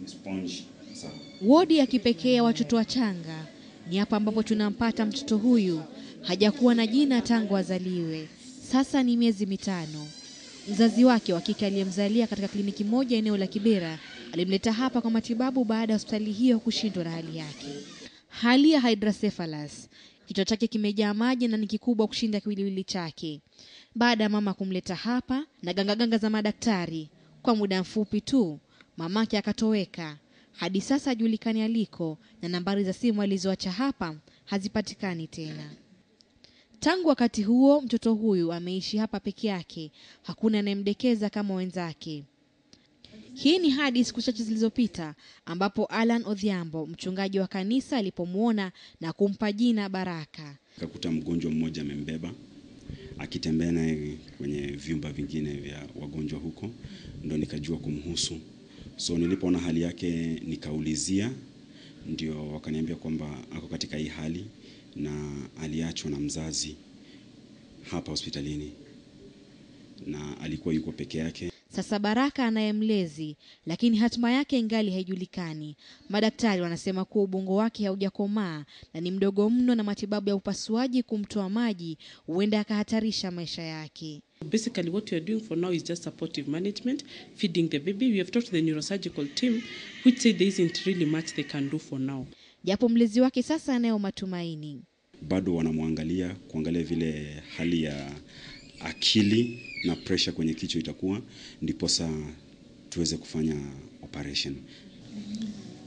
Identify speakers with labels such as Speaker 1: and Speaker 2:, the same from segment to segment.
Speaker 1: sponge.
Speaker 2: Wodi ya kipekee ya watoto wachanga ni hapa ambapo tunampata mtoto huyu. Hajakuwa na jina tangu azaliwe. Sasa ni miezi 5. Mzazi wake wa kike aliyemzalia katika kliniki moja eneo la Kibera alimleta hapa kwa matibabu baada ya hospitali hiyo kushindwa na hali yake. Hali ya hydrocephalus, kichwa chake kimejaa maji na ni kikubwa kushinda kiwiliwili chake. Baada ya mama kumleta hapa na gangaganga za madaktari, kwa muda mfupi tu mamake akatoweka. Hadi sasa hajulikani aliko na nambari za simu alizoacha hapa hazipatikani tena. Tangu wakati huo mtoto huyu ameishi hapa peke yake, hakuna anayemdekeza kama wenzake. Hii ni hadi siku chache zilizopita ambapo Alan Odhiambo, mchungaji wa kanisa, alipomuona na kumpa jina Baraka.
Speaker 1: Akakuta mgonjwa mmoja amembeba akitembea naye kwenye vyumba vingine vya wagonjwa huko, ndo nikajua kumhusu. So nilipoona hali yake nikaulizia, ndio wakaniambia kwamba ako katika hii hali na aliachwa na mzazi hapa hospitalini na alikuwa yuko peke yake.
Speaker 2: Sasa Baraka anaye mlezi, lakini hatima yake ingali haijulikani. Madaktari wanasema kuwa ubongo wake haujakomaa na ni mdogo mno, na matibabu ya upasuaji kumtoa maji huenda akahatarisha maisha yake.
Speaker 3: Basically what we are doing for now is just supportive management, feeding the baby. We have talked to the neurosurgical team which said there isn't really much they can do for now.
Speaker 2: Japo mlezi wake sasa anayo matumaini.
Speaker 1: Bado wanamwangalia kuangalia vile hali ya akili na pressure kwenye kichwa itakuwa, ndiposa tuweze kufanya operation.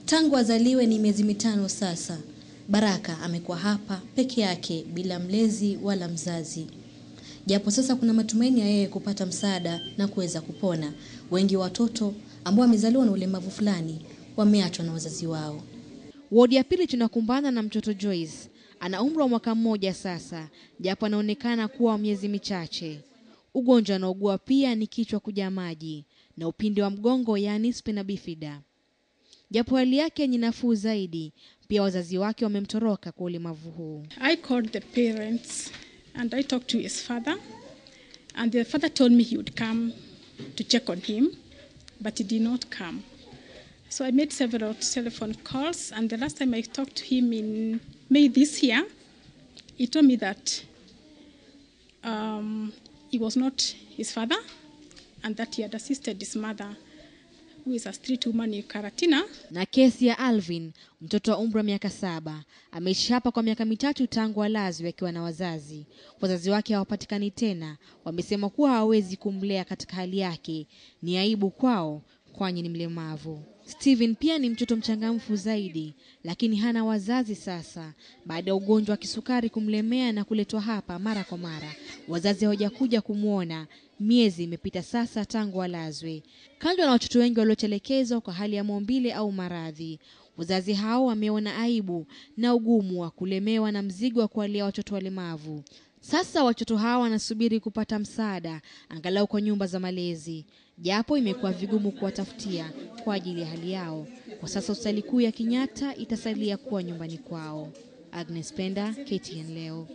Speaker 4: Tangu azaliwe ni miezi 5 sasa. Baraka amekuwa hapa peke yake bila mlezi wala mzazi. Japo sasa kuna matumaini ya yeye kupata msaada na kuweza kupona. Wengi watoto ambao wamezaliwa na ulemavu fulani wameachwa na wazazi wao.
Speaker 2: Wodi ya pili tunakumbana na mtoto Joyce. Ana umri wa mwaka 1 sasa, japo anaonekana kuwa miezi michache. Ugonjwa anaougua pia ni kichwa kujaa maji na upinde wa mgongo, yani spina bifida. Japo hali yake ni nafuu zaidi, pia wazazi wake wamemtoroka kwa ulemavu huu.
Speaker 5: I called the parents and I talked to his father, and the father told me he would come to check on him, but he did not come. So I made several telephone calls, and the last time I talked to him in May this year, he told me that he was not his father and that he had assisted his mother, who is a street woman in Karatina.
Speaker 2: Na kesi ya Alvin, mtoto wa umri wa miaka 7, ameishi hapa kwa miaka 3 tangu alazwe akiwa na wazazi. Wazazi wake hawapatikani tena. Wamesema kuwa hawawezi kumlea katika hali yake, ni aibu kwao kwani ni mlemavu. Steven pia ni mtoto mchangamfu zaidi, lakini hana wazazi sasa baada ya ugonjwa wa kisukari kumlemea na kuletwa hapa mara kwa mara. Wazazi hawajakuja kumuona. Miezi imepita sasa tangu alazwe. Kando na watoto wengi waliotelekezwa kwa hali ya maumbile au maradhi, wazazi hao wameona aibu na ugumu wa kulemewa na mzigo wa kuwalea watoto walemavu. Sasa watoto hao wanasubiri kupata msaada angalau kwa nyumba za malezi, japo imekuwa vigumu kuwatafutia kwa ajili ya hali yao. Kwa sasa hospitali kuu ya Kenyatta itasalia kuwa nyumbani kwao. Agnes Penda, KTN leo.